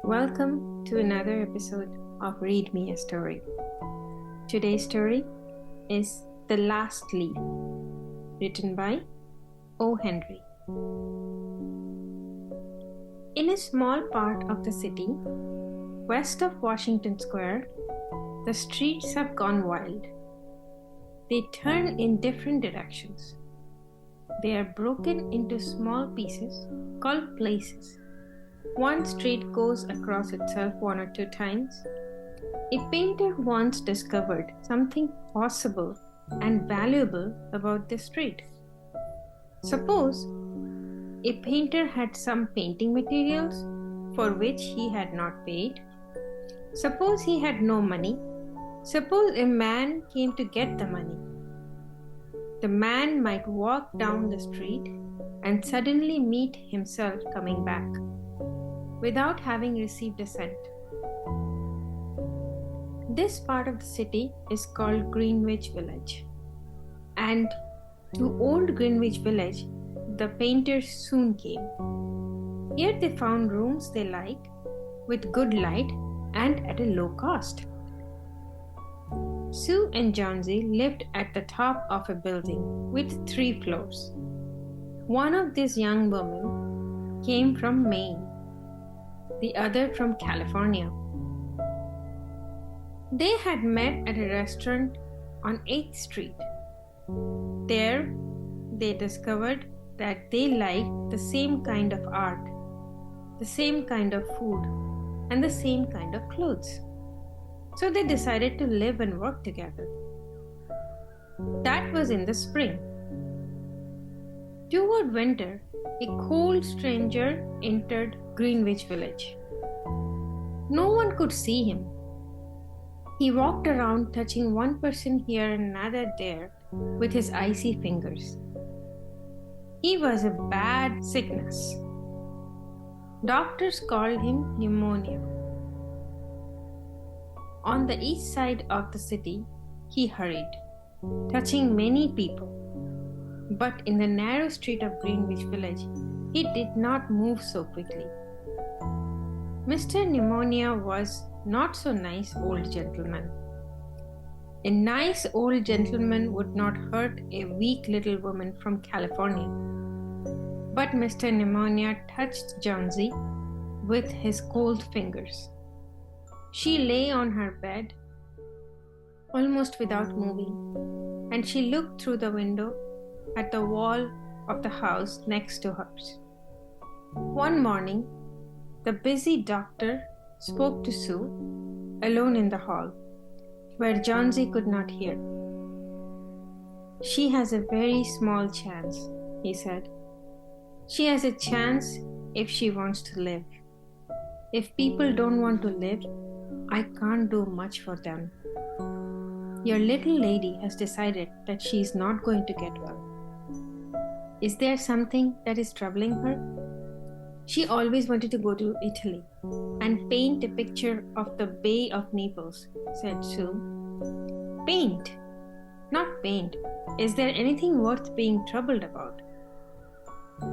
Welcome to another episode of Read Me a Story. Today's story is The Last Leaf, written by O. Henry. In a small part of the city, west of Washington Square, the streets have gone wild. They turn in different directions. They are broken into small pieces called places. One street goes across itself one or two times. A painter once discovered something possible and valuable about this street. Suppose a painter had some painting materials for which he had not paid. Suppose he had no money. Suppose a man came to get the money. The man might walk down the street and suddenly meet himself coming back without having received a cent. This part of the city is called Greenwich Village. And to old Greenwich Village, the painters soon came. Here they found rooms they liked, with good light and at a low cost. Sue and Johnsy lived at the top of a building with 3 floors. One of these young women came from Maine, the other from California. They had met at a restaurant on 8th Street. There, they discovered that they liked the same kind of art, the same kind of food, and the same kind of clothes. So they decided to live and work together. That was in the spring. Toward winter, a cold stranger entered Greenwich Village. No one could see him. He walked around touching one person here and another there with his icy fingers. He was a bad sickness. Doctors called him pneumonia. On the east side of the city, he hurried, touching many people. But in the narrow street of Greenwich Village, he did not move so quickly. Mr. Pneumonia was not so nice old gentleman. A nice old gentleman would not hurt a weak little woman from California. But Mr. Pneumonia touched Johnsy with his cold fingers. She lay on her bed, almost without moving, and she looked through the window at the wall of the house next to hers. One morning, the busy doctor spoke to Sue, alone in the hall, where Johnsy could not hear. "She has a very small chance," he said. "She has a chance if she wants to live. If people don't want to live, I can't do much for them. Your little lady has decided that she is not going to get well. Is there something that is troubling her? She always wanted to go to Italy and paint a picture of the Bay of Naples," said Sue. "Paint? Not paint. Is there anything worth being troubled about?"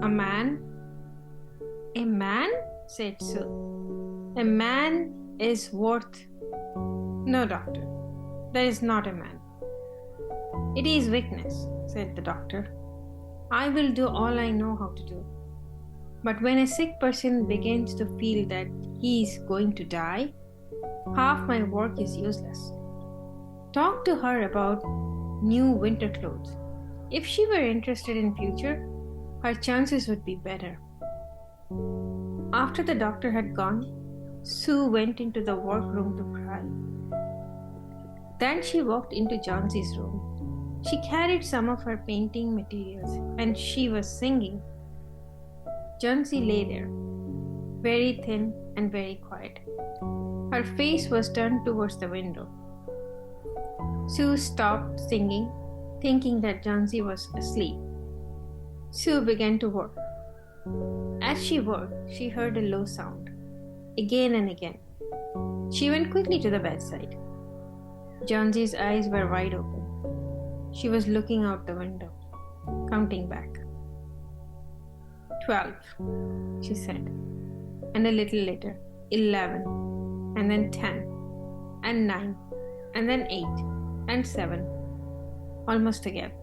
"A man?" "A man?" said Sue. "A man is worth..." "No, doctor, there is not a man." "It is weakness," said the doctor. "I will do all I know how to do. But when a sick person begins to feel that he is going to die, half my work is useless. Talk to her about new winter clothes. If she were interested in future, her chances would be better." After the doctor had gone, Sue went into the workroom to cry. Then she walked into Johnsy's room. She carried some of her painting materials and she was singing. Johnsy lay there, very thin and very quiet. Her face was turned towards the window. Sue stopped singing, thinking that Johnsy was asleep. Sue began to work. As she worked, she heard a low sound, again and again. She went quickly to the bedside. Johnsy's eyes were wide open. She was looking out the window, counting back. 12, she said, and a little later, 11, and then 10, and 9, and then 8, and 7, almost together.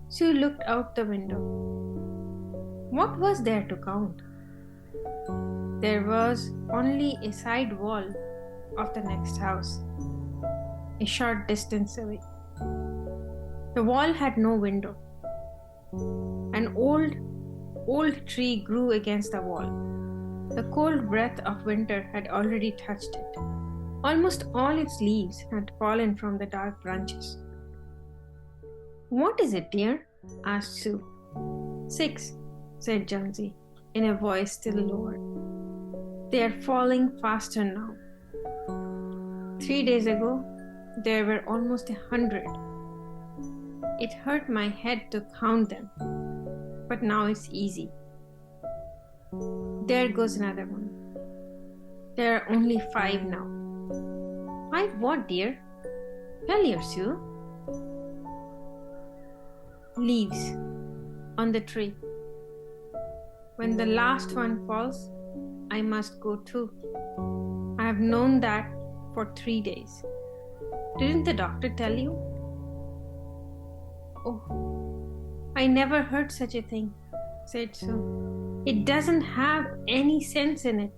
Sue looked out the window. What was there to count? There was only a side wall of the next house, a short distance away. The wall had no window. An old tree grew against the wall. The cold breath of winter had already touched it. Almost all its leaves had fallen from the dark branches. "What is it, dear?" asked Sue. "6, said Jonesy, in a voice still lower. "They are falling faster now. 3 days ago, there were almost 100. It hurt my head to count them, but now it's easy. There goes another one. There are only 5 now." "5 what, dear? Tell your Sue." "Leaves on the tree. When the last one falls, I must go too. I have known that for 3 days. Didn't the doctor tell you?" "Oh, I never heard such a thing," said Sue. "It doesn't have any sense in it.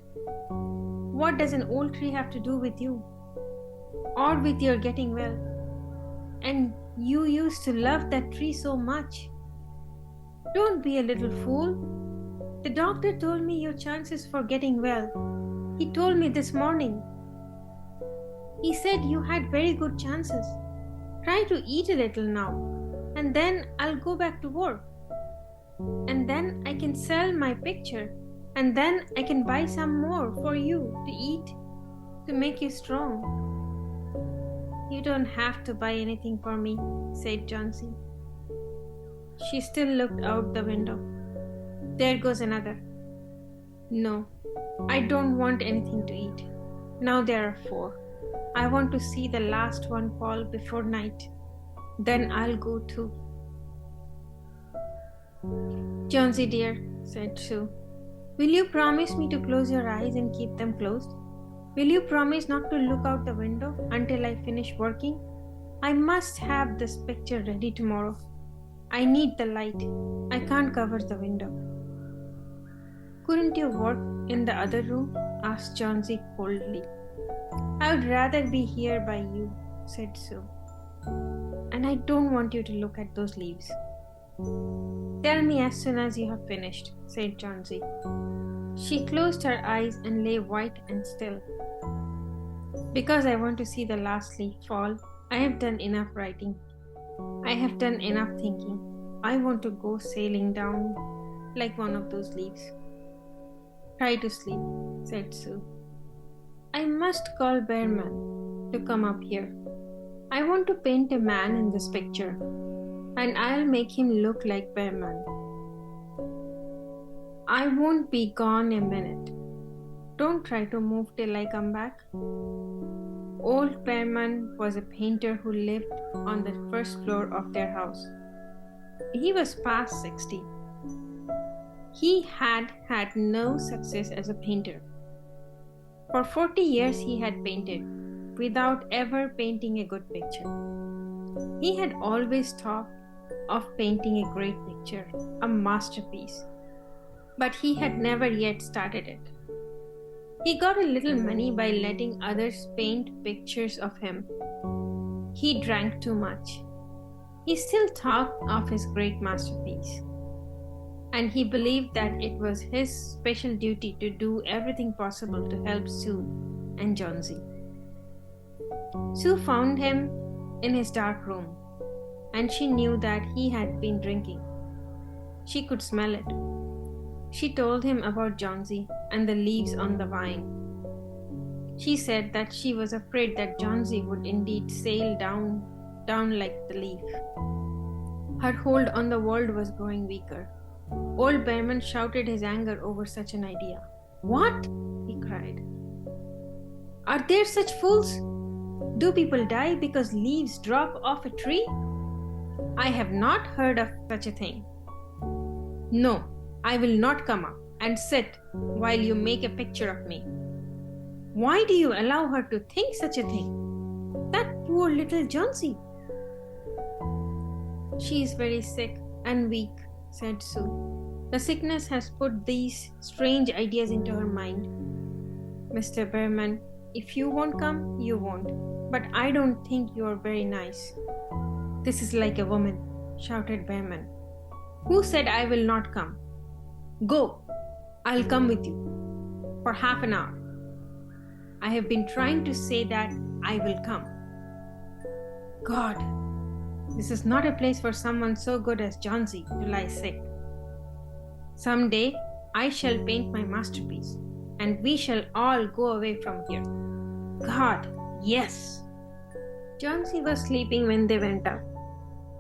What does an old tree have to do with you? Or with your getting well? And you used to love that tree so much. Don't be a little fool. The doctor told me your chances for getting well. He told me this morning. He said you had very good chances. Try to eat a little now, and then I'll go back to work. And then I can sell my picture, and then I can buy some more for you to eat to make you strong." "You don't have to buy anything for me," said Jonesy. She still looked out the window. "There goes another. No, I don't want anything to eat. Now there are 4. I want to see the last one fall before night. Then I'll go too." "Jonesy dear," said Sue, "will you promise me to close your eyes and keep them closed? Will you promise not to look out the window until I finish working? I must have this picture ready tomorrow. I need the light. I can't cover the window." "Couldn't you work in the other room?" asked Jonesy coldly. "I would rather be here by you," said Sue. "And I don't want you to look at those leaves." "Tell me as soon as you have finished," said Jonesy. She closed her eyes and lay white and still. "Because I want to see the last leaf fall, I have done enough writing. I have done enough thinking. I want to go sailing down like one of those leaves." "Try to sleep," said Sue. "I must call Bearman to come up here. I want to paint a man in this picture, and I'll make him look like Bearman. I won't be gone a minute. Don't try to move till I come back." Old Bearman was a painter who lived on the first floor of their house. He was past 60. He had had no success as a painter. For 40 years he had painted, without ever painting a good picture. He had always thought of painting a great picture, a masterpiece, but he had never yet started it. He got a little money by letting others paint pictures of him. He drank too much. He still thought of his great masterpiece, and he believed that it was his special duty to do everything possible to help Sue and Jonesy. Sue found him in his dark room, and she knew that he had been drinking. She could smell it. She told him about Jonesy and the leaves on the vine. She said that she was afraid that Jonesy would indeed sail down like the leaf. Her hold on the world was growing weaker. Old Bearman shouted his anger over such an idea. "What?" he cried. "Are there such fools? Do people die because leaves drop off a tree? I have not heard of such a thing. No, I will not come up. and sit while you make a picture of me. Why do you allow her to think such a thing? That poor little Johnsy. She is very sick and weak, said Sue. The sickness has put these strange ideas into her mind. Mr. Behrman, if you won't come, you won't. But I don't think you are very nice. This is like a woman, shouted Behrman. Who said I will not come? Go. I'll come with you. For half an hour. I have been trying to say that I will come. God, this is not a place for someone so good as Johnsy to lie sick. Someday I shall paint my masterpiece, and we shall all go away from here. God, yes. Johnsy was sleeping when they went up.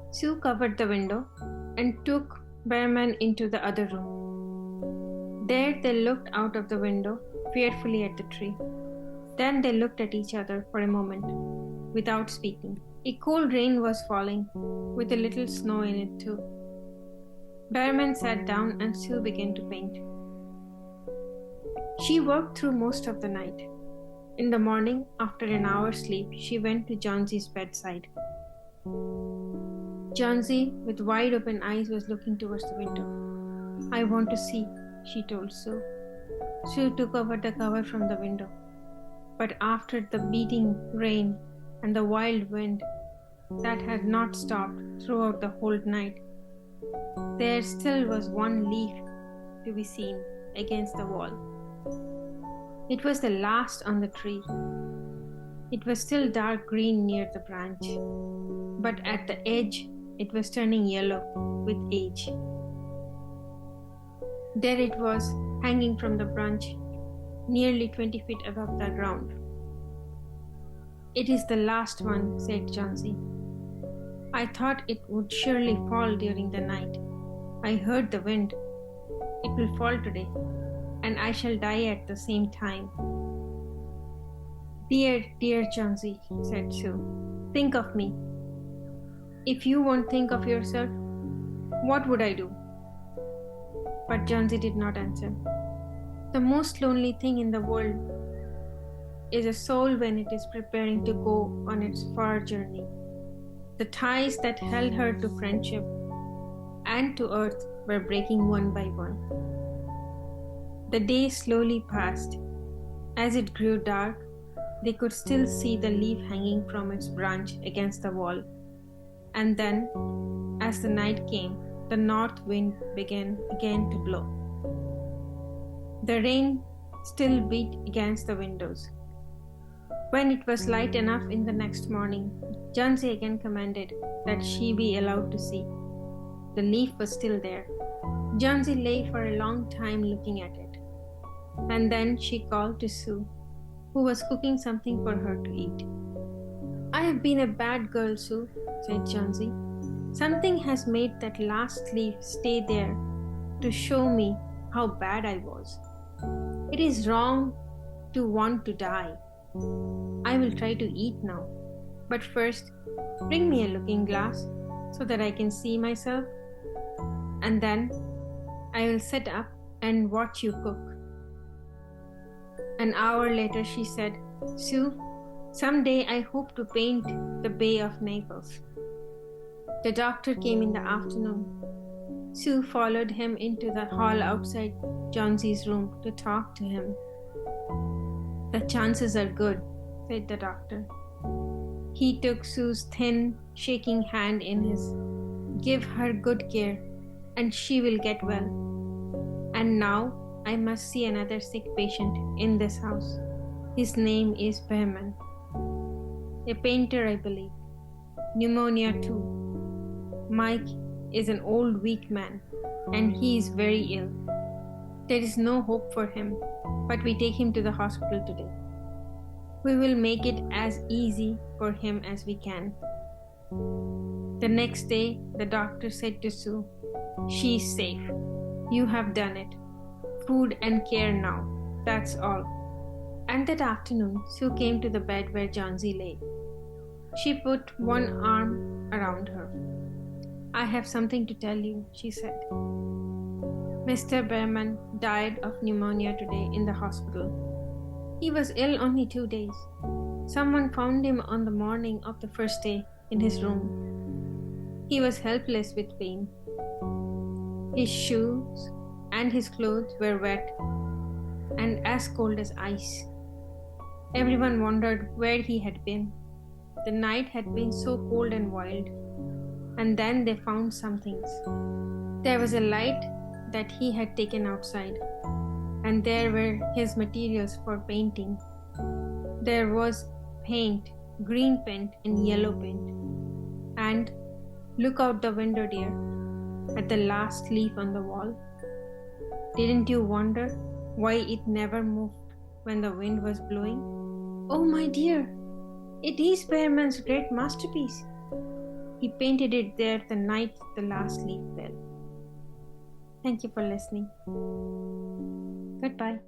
Sue covered the window and took Behrman into the other room. There they looked out of the window fearfully at the tree. Then they looked at each other for a moment, without speaking. A cold rain was falling, with a little snow in it too. Behrman sat down and Sue began to paint. She worked through most of the night. In the morning, after an hour's sleep, she went to Johnsy's bedside. Johnsy, with wide open eyes, was looking towards the window. I want to see, she told Sue. Sue took over the cover from the window. But after the beating rain and the wild wind that had not stopped throughout the whole night, there still was one leaf to be seen against the wall. It was the last on the tree. It was still dark green near the branch, but at the edge it was turning yellow with age. There it was, hanging from the branch, nearly 20 feet above the ground. It is the last one, said Johnsy. I thought it would surely fall during the night. I heard the wind. It will fall today, and I shall die at the same time. Dear, dear Johnsy, said Sue, think of me. If you won't think of yourself, what would I do? But Johnsy did not answer. The most lonely thing in the world is a soul when it is preparing to go on its far journey. The ties that held her to friendship and to earth were breaking one by one. The day slowly passed. As it grew dark, they could still see the leaf hanging from its branch against the wall. And then, as the night came, the north wind began again to blow. The rain still beat against the windows. When it was light enough in the next morning, Johnsy again commanded that she be allowed to see. The leaf was still there. Johnsy lay for a long time looking at it. And then she called to Sue, who was cooking something for her to eat. I have been a bad girl, Sue, said Johnsy. Something has made that last leaf stay there to show me how bad I was. It is wrong to want to die. I will try to eat now. But first, bring me a looking glass so that I can see myself. And then I will sit up and watch you cook. An hour later she said, Sue, someday I hope to paint the Bay of Naples. The doctor came in the afternoon. Sue followed him into the hall outside Johnsy's room to talk to him. The chances are good, said the doctor. He took Sue's thin, shaking hand in his. Give her good care, and she will get well. And now I must see another sick patient in this house. His name is Behrman. A painter, I believe. Pneumonia too. Mike is an old, weak man, and he is very ill. There is no hope for him, but we take him to the hospital today. We will make it as easy for him as we can. The next day, the doctor said to Sue, she is safe. You have done it. Food and care now. That's all. And that afternoon, Sue came to the bed where Johnsy lay. She put one arm around her. I have something to tell you, she said. Mr. Behrman died of pneumonia today in the hospital. He was ill only 2 days. Someone found him on the morning of the first day in his room. He was helpless with pain. His shoes and his clothes were wet and as cold as ice. Everyone wondered where he had been. The night had been so cold and wild. And then they found some things. There was a light that he had taken outside, and there were his materials for painting. There was paint, green paint and yellow paint. And look out the window, dear, at the last leaf on the wall. Didn't you wonder why it never moved when the wind was blowing? Oh, my dear, it is Behrman's great masterpiece. He painted it there the night the last leaf fell. Thank you for listening. Goodbye.